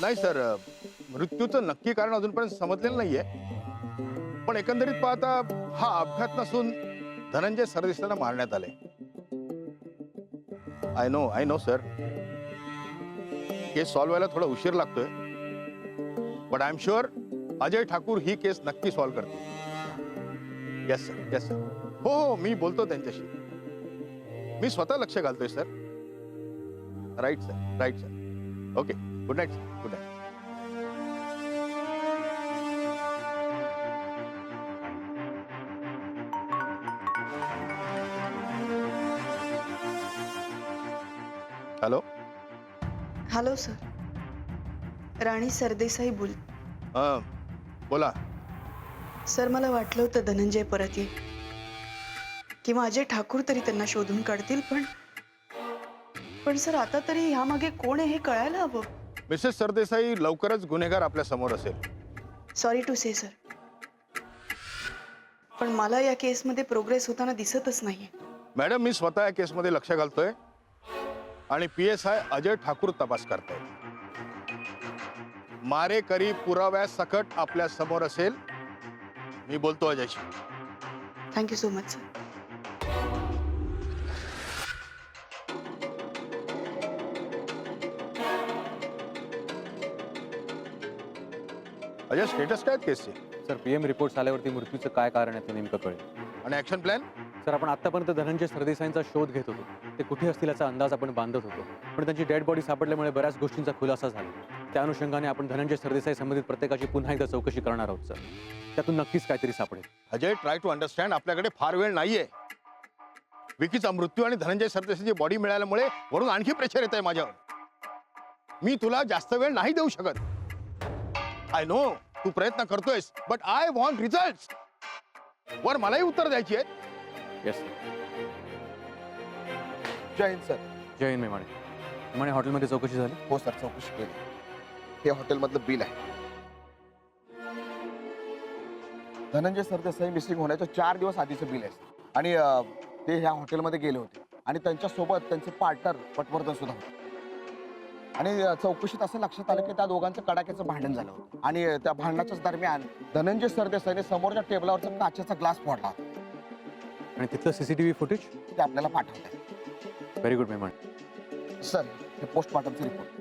नाही सर, मृत्यूचं नक्की कारण अजूनपर्यंत समजलेलं नाहीये, पण एकंदरीत पाहता हा अपघात नसून धनंजय सरदेसाईंना मारण्यात आले. I know sir, case solve व्हायला थोडा उशीर लागतोय, but I am sure Ajay Thakur ही केस नक्की सॉल्व्ह करतील. Yes sir, yes sir. हो, मी बोलतो त्यांच्याशी. मी स्वतः लक्ष घालतोय सर. Right sir, right sir. Okay, good night sir, good night. Hello. Hello sir, Rani Sardesai बोल. हां, बोला. सर, मला वाटलं होतं धनंजय परत येईल किंवा अजय ठाकूर तरी त्यांना शोधून काढतील, पण सर आता तरी ह्यामागे कोण आहे हे कळायला हवं. मिसेस सरदेसाई, लवकरच गुन्हेगार आपल्या समोर असेल. सॉरी टू से सर, पण मला या केसमध्ये प्रोग्रेस होताना दिसतच नाहीये. मॅडम, मी स्वतः या केसमध्ये लक्ष घालतोय आणि PSI अजय ठाकूर तपास करतायत. मारेकरी पुराव्या सकट आपल्या समोर असेल. मी बोलतो अजयशी. Thank you so much sir. Ajay, status काय केसचे? सर, PM रिपोर्ट आल्यावरती मृत्यूचं काय कारण आहे ते नेमकं कळेल. आणि ऍक्शन प्लॅन? सर, आपण आतापर्यंत धनंजय सरदेसाईंचा शोध घेत होतो. ते कुठे असतील याचा अंदाज आपण बांधत होतो, पण त्यांची डेड बॉडी सापडल्यामुळे बऱ्याच गोष्टींचा खुलासा झाला. त्या अनुषंगाने आपण धनंजय सरदेसाई संबंधित प्रत्येकाची पुन्हा एकदा चौकशी करणार आहोत. सर, त्यातून नक्कीच काहीतरी सापडेल. Ajay, try to understand. आपल्याकडे फार वेळ नाहीये. विकीचा मृत्यू आणि धनंजय सरदेसाईची बॉडी मिळाल्यामुळे वरून आणखी प्रेशर येत आहे माझ्यावर. मी तुला जास्त वेळ नाही देऊ शकत. आय नो तू प्रयत्न करतोयस, बट आय वॉन्ट रिझल्ट्स. वर मलाही उत्तर द्यायची आहेत. Yes sir. जय हिंद सर. जय हिंद. मेमाणे हॉटेलमध्ये चौकशी झाली? हो सर, चौकशी केली. हे हॉटेलमधलं बिल आहे. धनंजय सरदेसाई मिसिंग होण्याच्या 4 दिवस आधीचं बिल आहे आणि ते ह्या हॉटेलमध्ये गेले होते आणि त्यांच्यासोबत त्यांचे पार्टनर पटवर्धन सुद्धा होते. आणि चौकशीत असं लक्षात आलं की त्या दोघांचं कडाक्याचं भांडण झालं होतं आणि त्या भांडणाच्याच दरम्यान धनंजय सरदेसाईने समोरच्या टेबलावरचा काचेचा ग्लास फोडला आणि तिथलं CCTV फुटेज ते आपल्याला पाठवत आहे. Very good मेमाणे. सर, हे पोस्टमॉर्टमचे रिपोर्ट.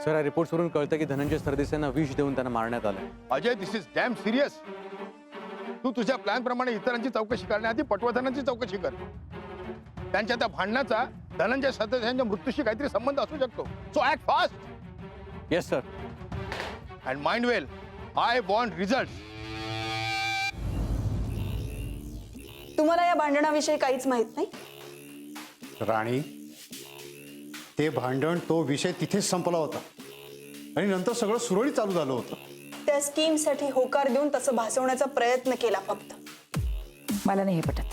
सर, या रिपोर्ट्सवरून कळतं की धनंजय सरदेसाईंना विष देऊन त्यांना मारण्यात आलं. अजय, दिस इज डॅम सिरियस. तू तुझ्या प्लॅन प्रमाणे इतरांची चौकशी करण्याआधी पटवर्धनांची चौकशी कर. त्यांच्या त्या भांडणाचा धनंजय सरदेसाईंच्या मृत्यूशी काहीतरी संबंध असू शकतो. So act fast. Yes sir. And mind well, I want result. तुम्हाला या भांडणाविषयी काहीच माहित नाही? राणी, ते भांडण, तो विषय तिथेच संपला होता आणि नंतर सगळं सुरळीत चालू झालं होतं. त्या स्कीमसाठी होकार देऊन तसं भासवण्याचा प्रयत्न केला फक्त. मला नाही हे पटत.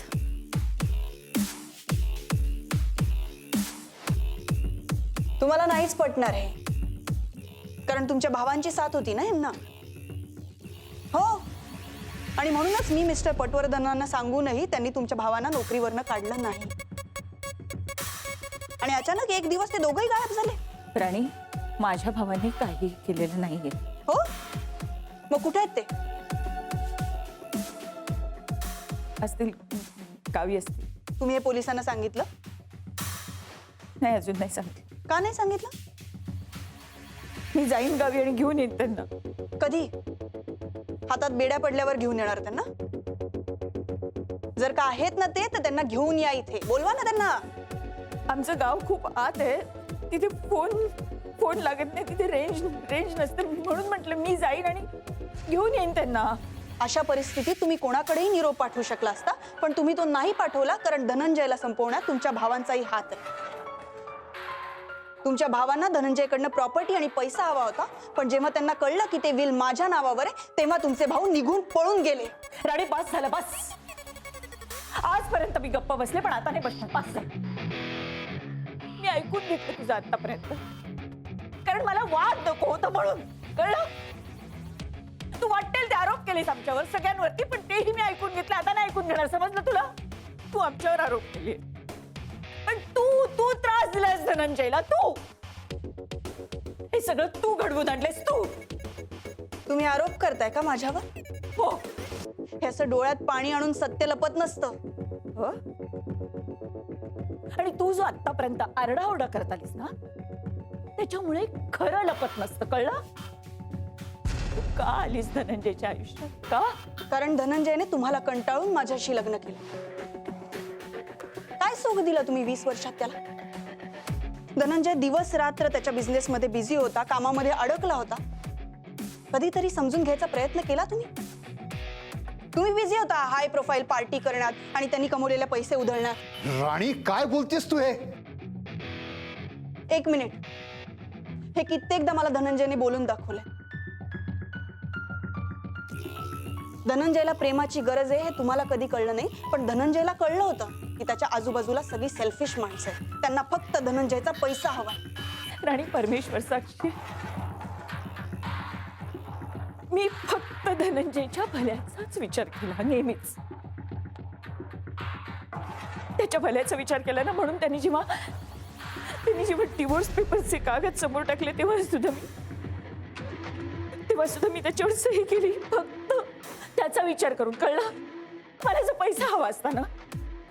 तुम्हाला नाहीच पटणार आहे, कारण तुमच्या भावांची साथ होती ना यांना. हो, आणि म्हणूनच मी मिस्टर पटवर्धनांना सांगूनही त्यांनी तुमच्या भावांना नोकरीवरनं काढलं नाही. आणि अचानक एक दिवस ते दोघंही गायब झाले. राणी, माझ्या भावाने काही केलेलं नाहीये. हो, मग कुठे आहेत ते? असतील, गावी असतील. तुम्ही हे पोलिसांना सांगितलं? नाही, अजून नाही सांगितलं. का नाही सांगितलं? मी जाईन गावी आणि घेऊन येईन त्यांना. कधी? हातात बेड्या पडल्यावर घेऊन येणार त्यांना? जर का आहेत ना ते, तर त्यांना घेऊन या इथे. बोलवा ना त्यांना. आमचं गाव खूप आत आहे, तिथे फोन लागत नाही, तिथे रेंज नसते. म्हणून म्हटलं मी जाईन आणि घेऊन येईन त्यांना. अशा परिस्थितीत तुम्ही कोणाकडेही निरोप पाठवू शकला असता, पण तुम्ही तो नाही पाठवला, कारण धनंजयला संपवण्यात तुमच्या भावांचाही हात आहे. तुमच्या भावांना धनंजयकडनं प्रॉपर्टी आणि पैसा हवा होता, पण जेव्हा त्यांना कळलं की ते विल माझ्या नावावर आहे, तेव्हा तुमचे भाऊ निघून पळून गेले. राणी, बस झालं, बस. आजपर्यंत मी गप्प बसले, पण आता नाही बसणार. बस झालं. मी ऐकून घेतलं तुझं आतापर्यंत, कारण मला वाद नको होतं म्हणून. कळलं? तू वाटेल केलेस आमच्यावर सगळ्यांवरती, पण तेही मी ऐकून घेतलं. आता नाही ऐकून घेणार, समजलं तुला? तू आमच्यावर आरोप केले, पण तू त्रास दिलास धनंजयला. तू हे सगळं तू घडवून आणलेस. तू तुम्ही आरोप करताय का माझ्यावर? हो. हे असं डोळ्यात पाणी आणून सत्य लपत नसतं. हो? आणि तू जो आतापर्यंत आरडाओरडा करत आलीस ना, त्याच्यामुळे खरं लपत नसतं, कळलं? तू का आलीस धनंजयच्या आयुष्यात? का? कारण धनंजयने तुम्हाला कंटाळून माझ्याशी लग्न केलं. काय सुख दिलं तुम्ही 20 वर्षात त्याला? धनंजय दिवस रात्र त्याच्या बिझनेसमध्ये बिझी होता, कामामध्ये अडकला होता. कधीतरी समजून घ्यायचा प्रयत्न केला तुम्ही? तुम्ही बिझी होता हाय प्रोफाईल पार्टी करण्यात आणि त्यांनी कमवलेले पैसे उधळण्यात. राणी काय बोलतेस तू हे? एक मिनिट, हे कित्येकदा मला धनंजयने बोलून दाखवलंय. धनंजयला प्रेमाची गरज आहे हे तुम्हाला कधी कळलं नाही, पण धनंजयला कळलं होतं की त्याच्या आजूबाजूला सगळी सेल्फिश माणसं आहेत. त्यांना फक्त धनंजयचा पैसा हवा. राणी परमेश्वर साक्षी, मी फक्त धनंजयच्या भल्याचाच विचार केला नेहमीच. त्याच्या भल्याचा विचार केला ना, म्हणून त्यांनी जेव्हा डिवोर्स पेपरचे कागद समोर टाकले तेव्हा सुद्धा मी त्याच्यावर सही केली, फक्त त्याचा विचार करून, कळलं? मला जर पैसा हवा असता ना,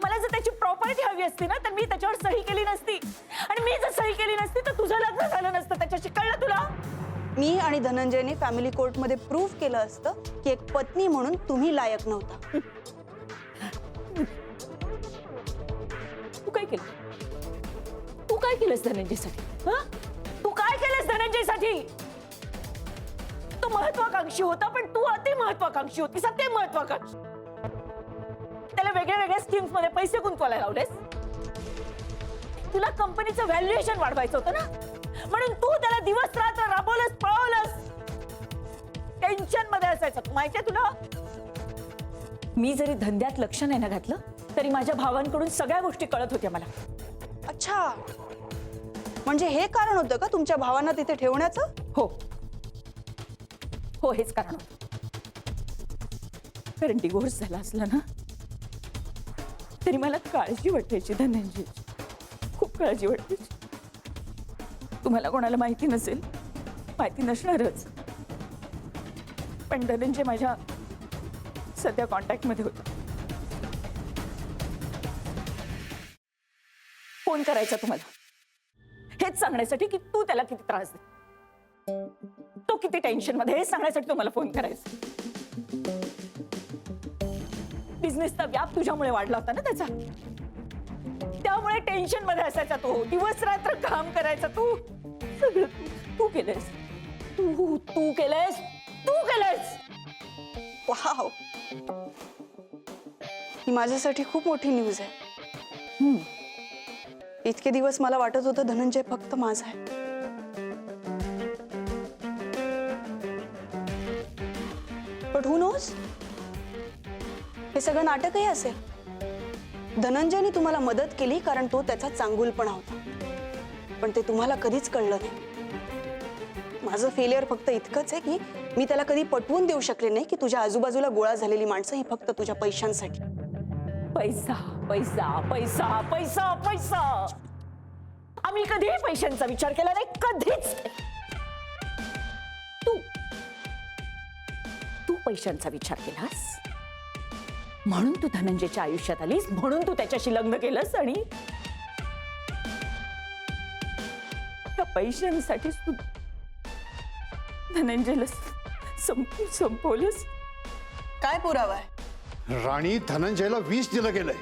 मला जर त्याची प्रॉपर्टी हवी असती ना, तर मी त्याच्यावर सही केली नसती. आणि मी जर सही केली नसती तर तुझं लग्न झालं नसतं त्याच्याशी, कळलं तुला? मी आणि धनंजयने फॅमिली कोर्टमध्ये प्रूव्ह केलं असतं की एक पत्नी म्हणून तुम्ही लायक नव्हता. तू काय केलं? तू काय केलंस धनंजयसाठी? हं? तू काय केलंस धनंजयसाठी? तो महत्वाकांक्षी होता, पण तू अति महत्वाकांक्षी होतीस, अति महत्वाकांक्षी. त्याला वेगळ्या वेगळ्या स्कीम्स मध्ये पैसे गुंतवायला लावलेस. तुला कंपनीचं व्हॅल्युएशन वाढवायचं होतं ना, म्हणून तू त्याला दिवस रात्र राबवलंस, पळवलंस. टेन्शन मध्ये असायचं, माहितीये तुला? मी जरी धंद्यात लक्ष नाही ना घातलं तरी माझ्या भावांकडून सगळ्या गोष्टी कळत होत्या मला. अच्छा, म्हणजे हे कारण होतं का तुमच्या भावांना तिथे ठेवण्याचं? हो हो, हेच कारण होतं. कारण डिवोर्स झाला असला ना तरी मला काळजी वाटायची धनंजयची, खूप काळजी वाटायची. तुम्हाला कोणाला माहिती नसेल, माहिती नसणारच, पण धनंजय माझ्या सध्या कॉन्टॅक्ट मध्ये होता. फोन करायचा तुम्हाला हेच सांगण्यासाठी की तू त्याला किती त्रास दे, तो किती टेन्शन मध्ये, हे सांगण्यासाठी तुम्हाला फोन करायचा. बिझनेसचा व्याप तुझ्यामुळे वाढला होता ना त्याचा, त्यामुळे टेन्शन मध्ये असायचा तो, दिवस रात्र काम करायचा. तू सगळं तू केलंयस, तू केलंयस, तू केलंयस. वाव, ही माझ्यासाठी खूप मोठी न्यूज आहे. इतके दिवस मला वाटत होतं धनंजय फक्त माझा आहे. बट हू नोज, हे सगळं नाटकही असेल. धनंजयने तुम्हाला मदत केली कारण तो त्याचा चांगुलपणा होता, पण ते तुम्हाला कधीच कळलं नाही. माझं फेलियर फक्त इतकंच आहे की मी त्याला कधी पटवून देऊ शकले नाही की तुझ्या आजूबाजूला गोळा झालेली माणसं ही फक्त तुझ्या पैशांसाठी. पैसा पैसा पैसा पैसा पैसा, आम्ही कधीही पैशांचा विचार केला नाही, कधीच. तू पैशांचा विचार केलास म्हणून तू धनंजयच्या आयुष्यात आलीस, म्हणून तू त्याच्याशी लग्न केलंस, आणि त्या पैशांसाठीच तू धनंजयला संपवलंस. काय पुरावा आहे? राणी, धनंजयला 20 दिलं गेलंय.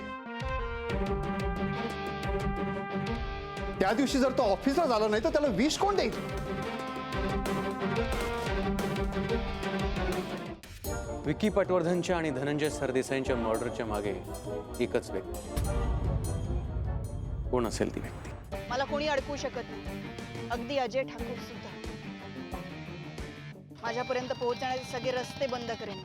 त्या दिवशी जर तो ऑफिसला झाला नाही तर त्याला 20 कोण देईल? विकी पटवर्धनच्या आणि धनंजय सरदेसाईंच्या मर्डरच्या मागे एकच व्यक्ती. कोण असेल ती व्यक्ती? मला कोणी अडकू शकत नाही, अगदी अजय ठाकूर सुद्धा. माझ्यापर्यंत पोहोचण्याचे सगळे रस्ते बंद करेन.